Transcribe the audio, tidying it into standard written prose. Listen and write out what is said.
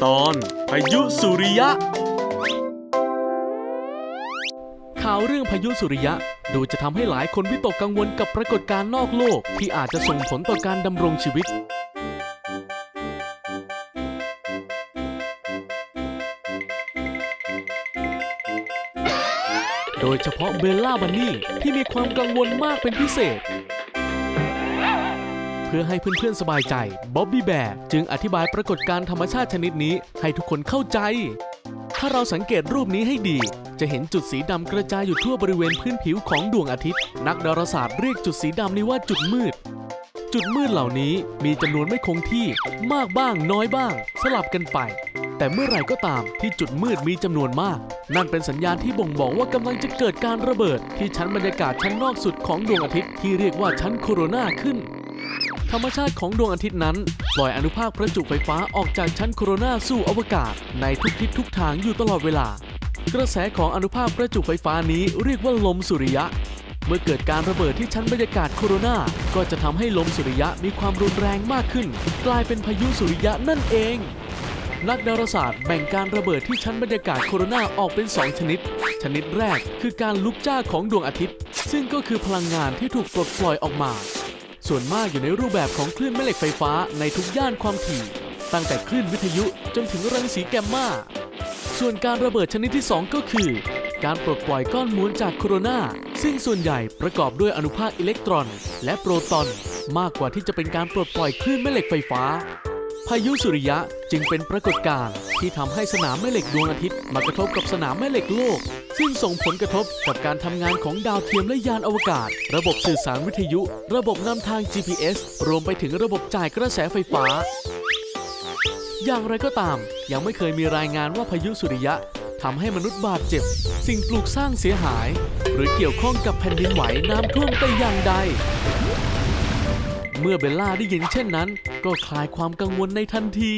ตอนพายุสุริยะข่าวเรื่องพายุสุริยะดูจะทำให้หลายคนวิตกกังวลกับปรากฏการณ์นอกโลกที่อาจจะส่งผลต่อการดำรงชีวิตโดยเฉพาะเบลล่าบันนี่ที่มีความกังวลมากเป็นพิเศษเพื่อให้เพื่อนๆสบายใจบ๊อบบี้แบร์จึงอธิบายปรากฏการณ์ธรรมชาติชนิดนี้ให้ทุกคนเข้าใจถ้าเราสังเกตรูปนี้ให้ดีจะเห็นจุดสีดำกระจายอยู่ทั่วบริเวณพื้นผิวของดวงอาทิตย์นักดาราศาสตร์เรียกจุดสีดำนี้ว่าจุดมืดจุดมืดเหล่านี้มีจำนวนไม่คงที่มากบ้างน้อยบ้างสลับกันไปแต่เมื่อไหร่ก็ตามที่จุดมืดมีจำนวนมากนั่นเป็นสัญญาณที่บ่งบอกว่ากำลังจะเกิดการระเบิดที่ชั้นบรรยากาศชั้นนอกสุดของดวงอาทิตย์ที่เรียกว่าชั้นโคโรนาขึ้นธรรมชาติของดวงอาทิตย์นั้นปล่อยอนุภาคประจุไฟฟ้าออกจากชั้นโคโรนาสู่อวกาศในทุกทิศทุกทางอยู่ตลอดเวลากระแสของอนุภาคประจุไฟฟ้านี้เรียกว่าลมสุริยะเมื่อเกิดการระเบิดที่ชั้นบรรยากาศโคโรนาก็จะทำให้ลมสุริยะมีความรุนแรงมากขึ้นกลายเป็นพายุสุริยะนั่นเองนักดาราศาสตร์แบ่งการระเบิดที่ชั้นบรรยากาศโคโรนาออกเป็น2ชนิดชนิดแรกคือการลุกจ้าของดวงอาทิตย์ซึ่งก็คือพลังงานที่ถูกปลดปล่อยออกมาส่วนมากอยู่ในรูปแบบของคลื่นแม่เหล็กไฟฟ้าในทุกย่านความถี่ตั้งแต่คลื่นวิทยุจนถึงรังสีแกมมาส่วนการระเบิดชนิดที่2ก็คือการปลดปล่อยก้อนมวลจากโคโรนาซึ่งส่วนใหญ่ประกอบด้วยอนุภาคอิเล็กตรอนและโปรตอนมากกว่าที่จะเป็นการปลดปล่อยคลื่นแม่เหล็กไฟฟ้าพายุสุริยะจึงเป็นปรากฏการณ์ที่ทำให้สนามแม่เหล็กดวงอาทิตย์มากระทบกับสนามแม่เหล็กโลกซึ่งส่งผลกระทบกับการทำงานของดาวเทียมและยานอวกาศระบบสื่อสารวิทยุระบบนำทาง GPS รวมไปถึงระบบจ่ายกระแสไฟฟ้าอย่างไรก็ตามยังไม่เคยมีรายงานว่าพายุสุริยะทำให้มนุษย์บาดเจ็บสิ่งปลูกสร้างเสียหายหรือเกี่ยวข้องกับแผ่นดินไหวน้ำท่วมแต่อย่างใดเมื่อเบลล่าได้ยินเช่นนั้นก็คลายความกังวลในทันที